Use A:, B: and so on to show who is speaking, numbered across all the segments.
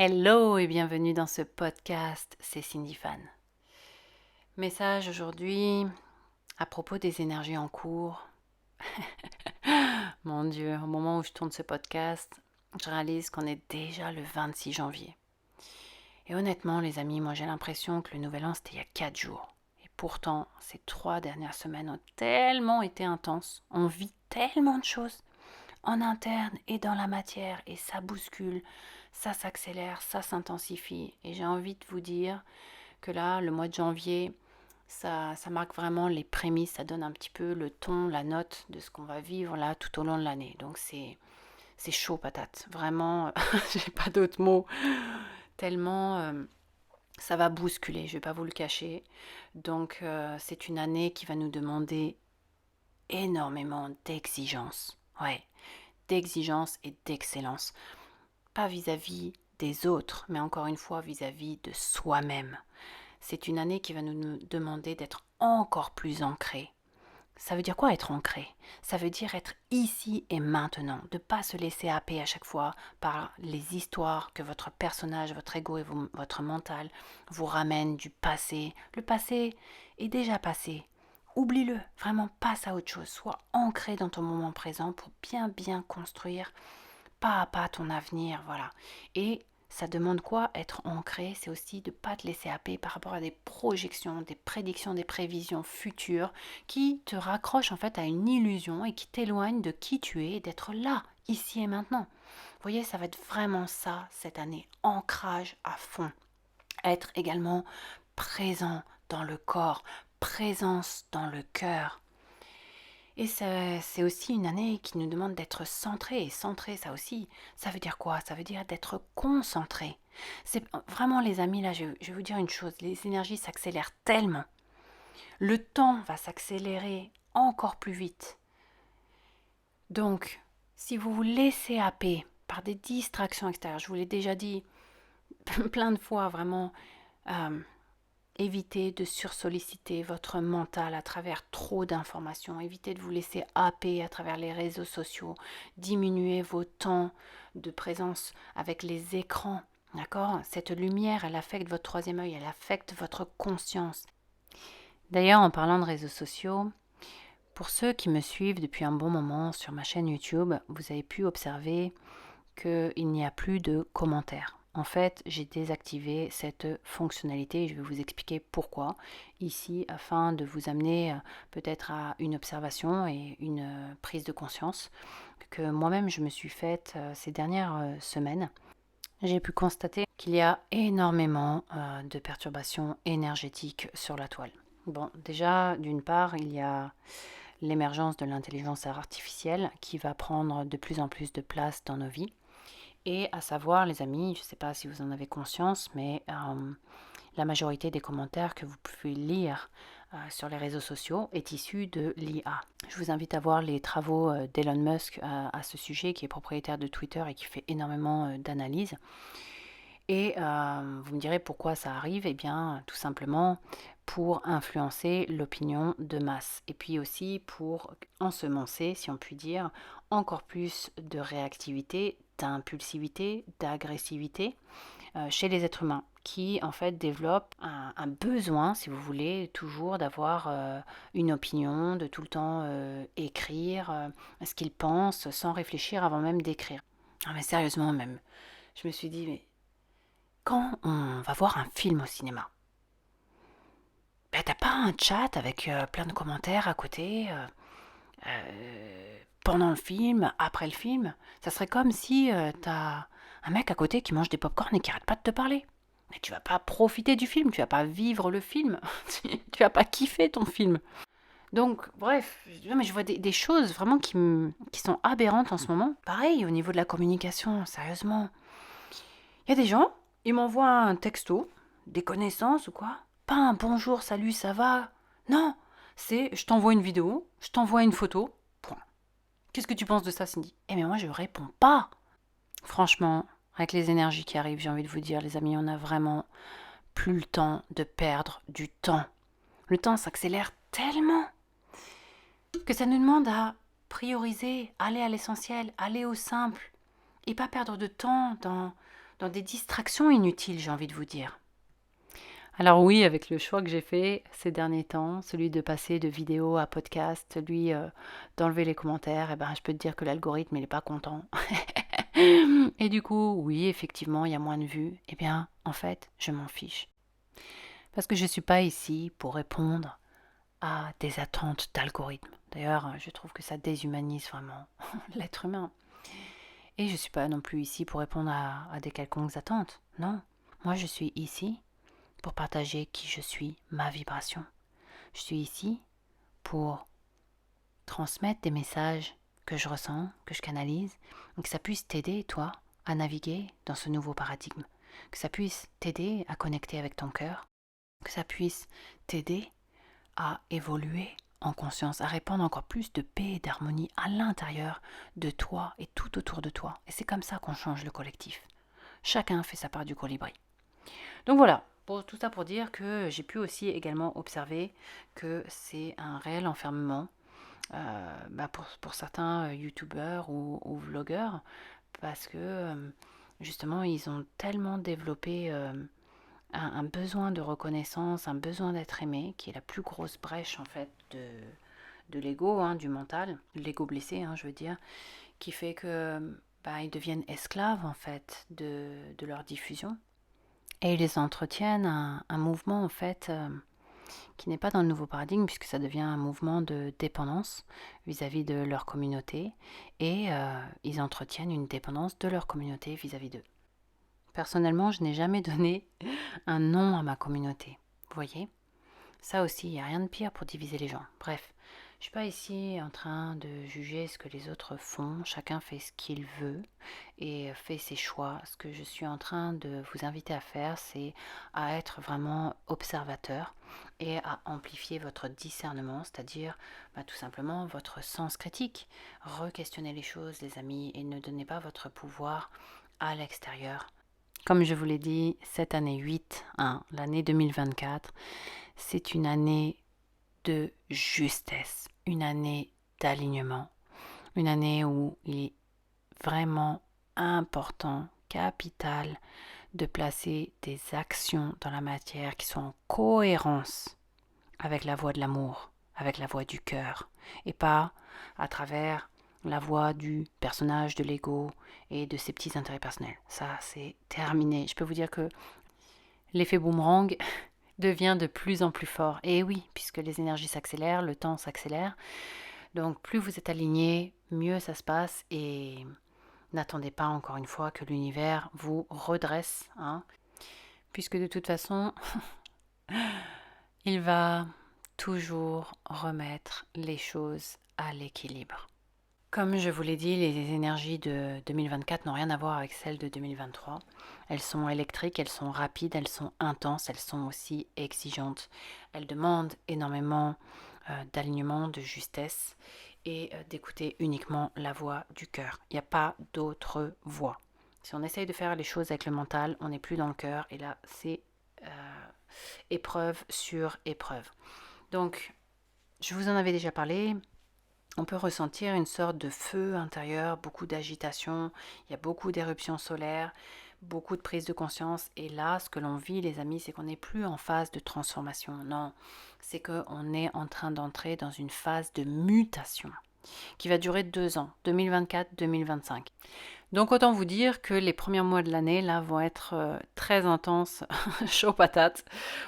A: Hello et bienvenue dans ce podcast, c'est Cindy Fan. Message aujourd'hui à propos des énergies en cours. Mon Dieu, au moment où je tourne ce podcast, je réalise qu'on est déjà le 26 janvier. Et honnêtement les amis, moi j'ai l'impression que le nouvel an c'était il y a 4 jours. Et pourtant, ces 3 dernières semaines ont tellement été intenses, on vit tellement de choses en interne et dans la matière, et ça bouscule, ça s'accélère, ça s'intensifie. Et j'ai envie de vous dire que là, le mois de janvier, ça marque vraiment les prémices, ça donne un petit peu le ton, la note de ce qu'on va vivre là tout au long de l'année. Donc c'est chaud patate, vraiment, j'ai pas d'autres mots, tellement ça va bousculer, je vais pas vous le cacher. Donc c'est une année qui va nous demander énormément d'exigence. Ouais, d'exigence et d'excellence. Pas vis-à-vis des autres, mais encore une fois vis-à-vis de soi-même. C'est une année qui va nous demander d'être encore plus ancrés. Ça veut dire quoi être ancré? Ça veut dire être ici et maintenant, de ne pas se laisser happer à chaque fois par les histoires que votre personnage, votre ego et votre mental vous ramènent du passé. Le passé est déjà passé. Oublie-le, vraiment passe à autre chose. Sois ancré dans ton moment présent pour bien construire pas à pas ton avenir, voilà. Et ça demande quoi? Être ancré, c'est aussi de ne pas te laisser happer par rapport à des projections, des prédictions, des prévisions futures qui te raccrochent en fait à une illusion et qui t'éloignent de qui tu es, d'être là, ici et maintenant. Vous voyez, ça va être vraiment ça cette année, ancrage à fond. Être également présent dans le corps, présence dans le cœur. Et c'est aussi une année qui nous demande d'être centré. Et centré, ça aussi, ça veut dire quoi? Ça veut dire d'être concentré. C'est vraiment les amis, là, je vais vous dire une chose, les énergies s'accélèrent tellement. Le temps va s'accélérer encore plus vite. Donc, si vous vous laissez happer par des distractions extérieures, je vous l'ai déjà dit plein de fois, vraiment, euh, évitez de sursolliciter votre mental à travers trop d'informations. Évitez de vous laisser happer à travers les réseaux sociaux. Diminuez vos temps de présence avec les écrans. D'accord? Cette lumière, elle affecte votre troisième œil, elle affecte votre conscience. D'ailleurs, en parlant de réseaux sociaux, pour ceux qui me suivent depuis un bon moment sur ma chaîne YouTube, vous avez pu observer qu'il n'y a plus de commentaires. En fait, j'ai désactivé cette fonctionnalité et je vais vous expliquer pourquoi ici afin de vous amener peut-être à une observation et une prise de conscience que moi-même je me suis faite ces dernières semaines. J'ai pu constater qu'il y a énormément de perturbations énergétiques sur la toile. Bon, déjà, d'une part, il y a l'émergence de l'intelligence artificielle qui va prendre de plus en plus de place dans nos vies. Et à savoir, les amis, je ne sais pas si vous en avez conscience, mais la majorité des commentaires que vous pouvez lire sur les réseaux sociaux est issue de l'IA. Je vous invite à voir les travaux d'Elon Musk à ce sujet, qui est propriétaire de Twitter et qui fait énormément d'analyses. Et vous me direz pourquoi ça arrive? Eh bien, tout simplement pour influencer l'opinion de masse. Et puis aussi pour ensemencer, si on peut dire, encore plus de réactivité, d'impulsivité, d'agressivité chez les êtres humains qui en fait développent un besoin, si vous voulez, toujours d'avoir une opinion, de tout le temps écrire ce qu'ils pensent sans réfléchir avant même d'écrire. Ah mais sérieusement même, je me suis dit, mais quand on va voir un film au cinéma, ben t'as pas un chat avec plein de commentaires à côté pendant le film, après le film. Ça serait comme si t'as un mec à côté qui mange des pop-corn et qui arrête pas de te parler. Mais tu vas pas profiter du film, tu vas pas vivre le film, tu vas pas kiffer ton film. Donc, bref, mais je vois des choses vraiment qui sont aberrantes en ce moment. Pareil, au niveau de la communication, sérieusement. Il y a des gens, ils m'envoient un texto, des connaissances ou quoi. Pas un bonjour, salut, ça va. Non, c'est je t'envoie une vidéo, je t'envoie une photo, point. Qu'est-ce que tu penses de ça, Cindy? Eh mais moi, je réponds pas. Franchement, avec les énergies qui arrivent, j'ai envie de vous dire, les amis, on a vraiment plus le temps de perdre du temps. Le temps s'accélère tellement que ça nous demande à prioriser, aller à l'essentiel, aller au simple et pas perdre de temps dans des distractions inutiles, j'ai envie de vous dire. Alors oui, avec le choix que j'ai fait ces derniers temps, celui de passer de vidéo à podcast, celui d'enlever les commentaires, je peux te dire que l'algorithme, il n'est pas content. Et du coup, oui, effectivement, il y a moins de vues. En fait, je m'en fiche. Parce que je ne suis pas ici pour répondre à des attentes d'algorithme. D'ailleurs, je trouve que ça déshumanise vraiment l'être humain. Et je ne suis pas non plus ici pour répondre à des quelconques attentes. Non, moi je suis ici pour partager qui je suis, ma vibration. Je suis ici pour transmettre des messages que je ressens, que je canalise, et que ça puisse t'aider, toi, à naviguer dans ce nouveau paradigme. Que ça puisse t'aider à connecter avec ton cœur. Que ça puisse t'aider à évoluer en conscience, à répandre encore plus de paix et d'harmonie à l'intérieur de toi et tout autour de toi. Et c'est comme ça qu'on change le collectif. Chacun fait sa part du colibri. Donc voilà, tout ça pour dire que j'ai pu aussi également observer que c'est un réel enfermement pour certains youtubeurs ou vlogueurs parce que justement ils ont tellement développé un besoin de reconnaissance, un besoin d'être aimé, qui est la plus grosse brèche en fait de l'ego, du mental, de l'ego blessé, je veux dire, qui fait que ils deviennent esclaves en fait de leur diffusion. Et ils entretiennent un mouvement en fait qui n'est pas dans le nouveau paradigme puisque ça devient un mouvement de dépendance vis-à-vis de leur communauté et ils entretiennent une dépendance de leur communauté vis-à-vis d'eux. Personnellement, je n'ai jamais donné un nom à ma communauté. Vous voyez ? Ça aussi, il n'y a rien de pire pour diviser les gens. Bref, je ne suis pas ici en train de juger ce que les autres font. Chacun fait ce qu'il veut et fait ses choix. Ce que je suis en train de vous inviter à faire, c'est à être vraiment observateur et à amplifier votre discernement, c'est-à-dire tout simplement votre sens critique. Re-questionnez les choses, les amis, et ne donnez pas votre pouvoir à l'extérieur. Comme je vous l'ai dit, cette année 8, l'année 2024, c'est une année de justesse, une année d'alignement, une année où il est vraiment important, capital, de placer des actions dans la matière qui sont en cohérence avec la voix de l'amour, avec la voix du cœur, et pas à travers la voix du personnage de l'ego et de ses petits intérêts personnels. Ça, c'est terminé. Je peux vous dire que l'effet boomerang devient de plus en plus fort. Et oui, puisque les énergies s'accélèrent, le temps s'accélère. Donc plus vous êtes aligné, mieux ça se passe. Et n'attendez pas encore une fois que l'univers vous redresse. Puisque de toute façon, il va toujours remettre les choses à l'équilibre. Comme je vous l'ai dit, les énergies de 2024 n'ont rien à voir avec celles de 2023. Elles sont électriques, elles sont rapides, elles sont intenses, elles sont aussi exigeantes. Elles demandent énormément d'alignement, de justesse et d'écouter uniquement la voix du cœur. Il n'y a pas d'autre voix. Si on essaye de faire les choses avec le mental, on n'est plus dans le cœur et là, c'est épreuve sur épreuve. Donc, je vous en avais déjà parlé. On peut ressentir une sorte de feu intérieur, beaucoup d'agitation, il y a beaucoup d'éruptions solaires, beaucoup de prise de conscience. Et là, ce que l'on vit, les amis, c'est qu'on n'est plus en phase de transformation. Non, c'est qu'on est en train d'entrer dans une phase de mutation qui va durer 2 ans, 2024-2025. Donc autant vous dire que les premiers mois de l'année là vont être très intenses, chaud patate,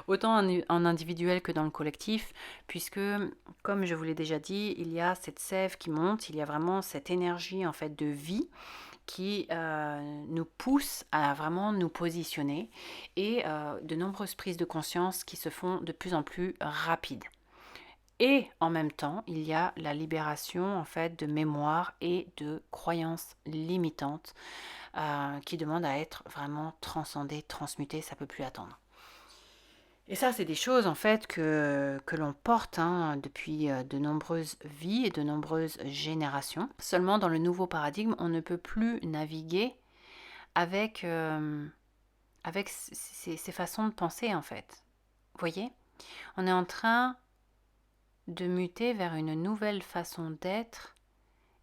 A: autant en individuel que dans le collectif, puisque comme je vous l'ai déjà dit, il y a cette sève qui monte, il y a vraiment cette énergie en fait de vie qui nous pousse à vraiment nous positionner et de nombreuses prises de conscience qui se font de plus en plus rapides. Et en même temps, il y a la libération en fait de mémoire et de croyances limitantes qui demandent à être vraiment transcendées, transmutées, ça ne peut plus attendre. Et ça, c'est des choses en fait que l'on porte depuis de nombreuses vies et de nombreuses générations. Seulement dans le nouveau paradigme, on ne peut plus naviguer avec ces façons de penser en fait. Vous voyez ? On est en train de muter vers une nouvelle façon d'être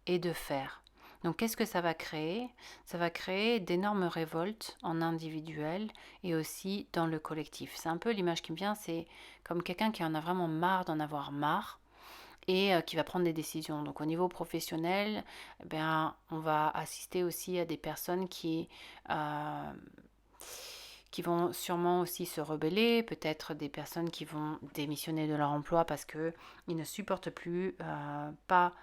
A: et de faire. Donc qu'est-ce que ça va créer? Ça va créer d'énormes révoltes en individuel et aussi dans le collectif. C'est un peu l'image qui me vient, c'est comme quelqu'un qui en a vraiment marre d'en avoir marre et qui va prendre des décisions. Donc au niveau professionnel, on va assister aussi à des personnes euh, qui vont sûrement aussi se rebeller, peut-être des personnes qui vont démissionner de leur emploi parce qu'ils ne supportent plus pas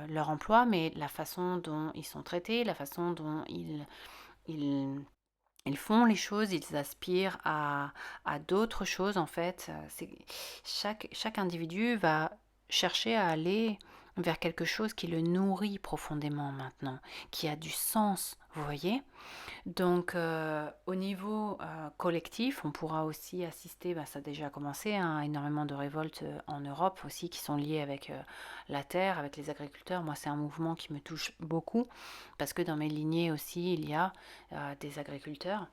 A: leur emploi, mais la façon dont ils sont traités, la façon dont ils, ils font les choses, ils aspirent à d'autres choses en fait. Chaque individu va chercher à aller vers quelque chose qui le nourrit profondément maintenant, qui a du sens, vous voyez. Donc, au niveau collectif, on pourra aussi assister, ça a déjà commencé, hein, énormément de révoltes en Europe aussi qui sont liées avec la terre, avec les agriculteurs. Moi, c'est un mouvement qui me touche beaucoup parce que dans mes lignées aussi, il y a des agriculteurs.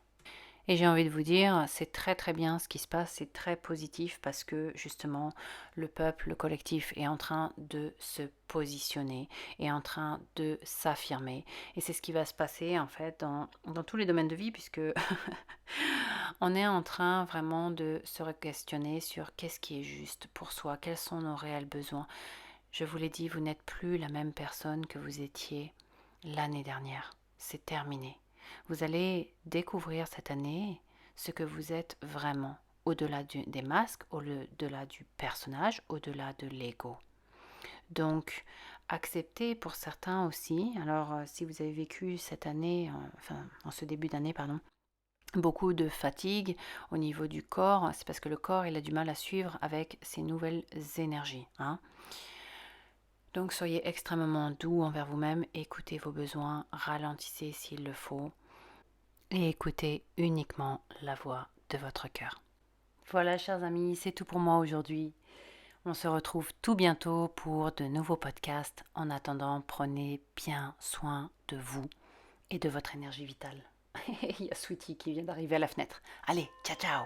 A: Et j'ai envie de vous dire, c'est très très bien ce qui se passe, c'est très positif parce que justement le peuple, le collectif est en train de se positionner, est en train de s'affirmer. Et c'est ce qui va se passer en fait dans tous les domaines de vie puisque on est en train vraiment de se questionner sur qu'est-ce qui est juste pour soi, quels sont nos réels besoins. Je vous l'ai dit, vous n'êtes plus la même personne que vous étiez l'année dernière. C'est terminé. Vous allez découvrir cette année ce que vous êtes vraiment, au-delà des masques, au-delà du personnage, au-delà de l'ego. Donc, acceptez pour certains aussi, alors si vous avez vécu cette année, en ce début d'année, pardon, beaucoup de fatigue au niveau du corps, c'est parce que le corps il a du mal à suivre avec ces nouvelles énergies. Hein. Donc soyez extrêmement doux envers vous-même, écoutez vos besoins, ralentissez s'il le faut et écoutez uniquement la voix de votre cœur. Voilà chers amis, c'est tout pour moi aujourd'hui. On se retrouve tout bientôt pour de nouveaux podcasts. En attendant, prenez bien soin de vous et de votre énergie vitale. Il y a Sweetie qui vient d'arriver à la fenêtre. Allez, ciao ciao!